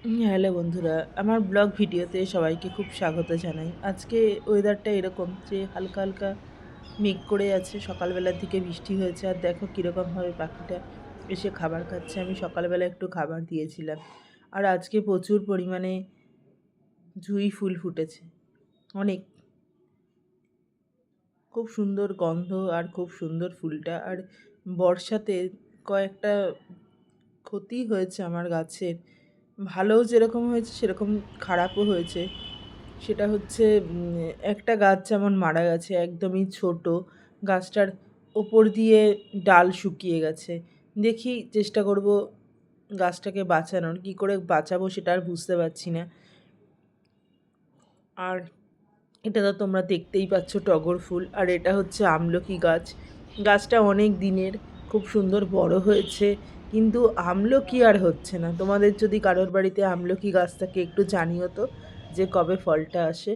Hello বন্ধুরা, আমার blog ভিডিওতে সবাইকে খুব স্বাগত জানাই। আজকে ওয়েদারটা এরকম যে হালকা হালকা মেঘ করে আছে, সকালবেলার দিকে বৃষ্টি হয়েছে। আর দেখো কীরকমভাবে পাখিটা এসে খাবার খাচ্ছে। আমি সকালবেলা একটু খাবার দিয়েছিলাম। আর আজকে প্রচুর পরিমাণে জুঁই ফুল ফুটেছে, অনেক। খুব সুন্দর গন্ধ আর খুব সুন্দর ফুলটা। আর বর্ষাতে কয়েকটা ক্ষতি হয়েছে আমার গাছের, ভালোও যেরকম হয়েছে সেরকম খারাপও হয়েছে। সেটা হচ্ছে একটা গাছ যেমন মারা গেছে, একদমই ছোট গাছটার ওপর দিয়ে ডাল শুকিয়ে গেছে। দেখি চেষ্টা করব গাছটাকে বাঁচানোর, কী করে বাঁচাবো সেটা আর বুঝতে পারছি না। আর এটা তো তোমরা দেখতেই পাচ্ছ টগর ফুল। আর এটা হচ্ছে আমলকি গাছ। গাছটা অনেক দিনের, খুব সুন্দর বড় হয়েছে, কিন্তু আমলকি আর হচ্ছে না। তোমাদের যদি কারোর বাড়িতে আমলকি গাছ থাকে একটু জানিও তো যে কবে ফলটা আসে।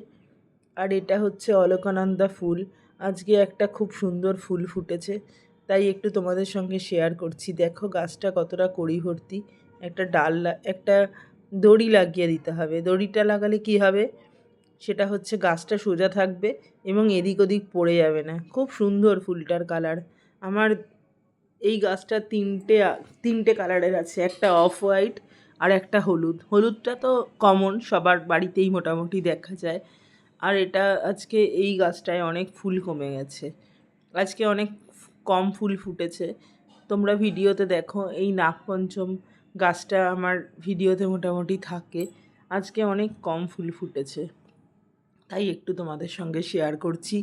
আর এটা হচ্ছে অলকানন্দা ফুল। আজকে একটা খুব সুন্দর ফুল ফুটেছে, তাই একটু তোমাদের সঙ্গে শেয়ার করছি। দেখো গাছটা কতটা কড়ি ভর্তি। একটা একটা দড়ি লাগিয়ে দিতে হবে। দড়িটা লাগালে কি হবে, সেটা হচ্ছে গাছটা সোজা থাকবে এবং এদিক ওদিক পড়ে যাবে না। খুব সুন্দর ফুলটার কালার। আমার এই গাছটা তিনটে কালারের আছে, একটা অফ হোয়াইট আর একটা হলুদ। হলুদটা তো কমন, সবার বাড়িতেই মোটামুটি দেখা যায়। আর এটা আজকে এই গাছটায় অনেক ফুল কমে গেছে, আজকে অনেক কম ফুল ফুটেছে। তোমরা ভিডিওতে দেখো এই নাগপঞ্চম গাছটা আমার ভিডিওতে মোটামুটি থাকে, আজকে অনেক কম ফুল ফুটেছে, তাই একটু তোমাদের সঙ্গে শেয়ার করছি।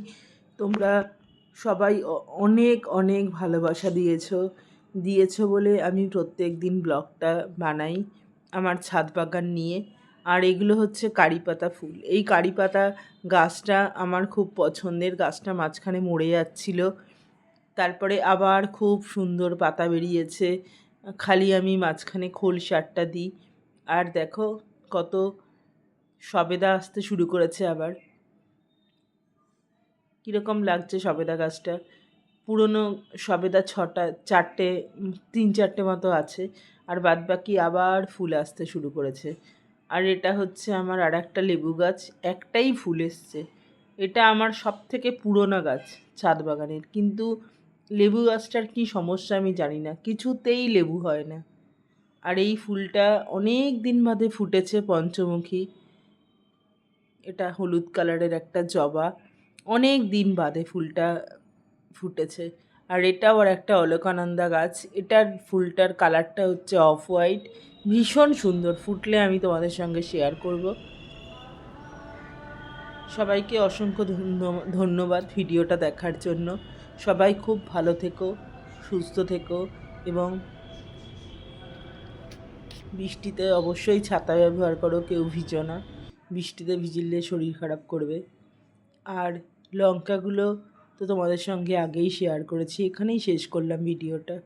তোমরা সবাই অনেক অনেক ভালোবাসা দিয়েছো বলে আমি প্রত্যেক দিন ব্লগটা বানাই আমার ছাদ বাগান নিয়ে। আর এগুলো হচ্ছে কারিপাতা ফুল। এই কারিপাতা গাছটা আমার খুব পছন্দের। গাছটা মাঝখানে মরে যাচ্ছিল, তারপরে আবার খুব সুন্দর পাতা বেরিয়েছে। খালি আমি মাঝখানে খোল সারটা দিই। আর দেখো কত সবেদা আসতে শুরু করেছে আবার। কীরকম লাগছে সবেদা গাছটা। পুরনো সবেদা চারটে, 3-4টে মতো আছে, আর বাদবাকি আবার ফুল আসতে শুরু করেছে। আর এটা হচ্ছে আমার আর একটা লেবু গাছ, একটাই ফুল এসছে। এটা আমার সবথেকে পুরনো গাছ ছাদ বাগানের, কিন্তু লেবু গাছটার কী সমস্যা আমি জানি না, কিছুতেই লেবু হয় না। আর এই ফুলটা অনেক দিন বাদে ফুটেছে, পঞ্চমুখী। এটা হলুদ কালারের একটা জবা, অনেক দিন বাদে ফুলটা ফুটেছে। আর এটাও আর একটা অলকানন্দা গাছ। এটার ফুলটার কালারটা হচ্ছে অফ হোয়াইট, ভীষণ সুন্দর। ফুটলে আমি তোমাদের সঙ্গে শেয়ার করব। সবাইকে অসংখ্য ধন্যবাদ ভিডিওটা দেখার জন্য। সবাই খুব ভালো থেকো, সুস্থ থেকো, এবং বৃষ্টিতে অবশ্যই ছাতা ব্যবহার করো, কেউ ভিজো না। বৃষ্টিতে ভিজলে শরীর খারাপ করবে। আর লঙ্কাগুলো তো তোমাদের সঙ্গে আগেই শেয়ার করেছি, এখানেই শেষ করলাম ভিডিওটা।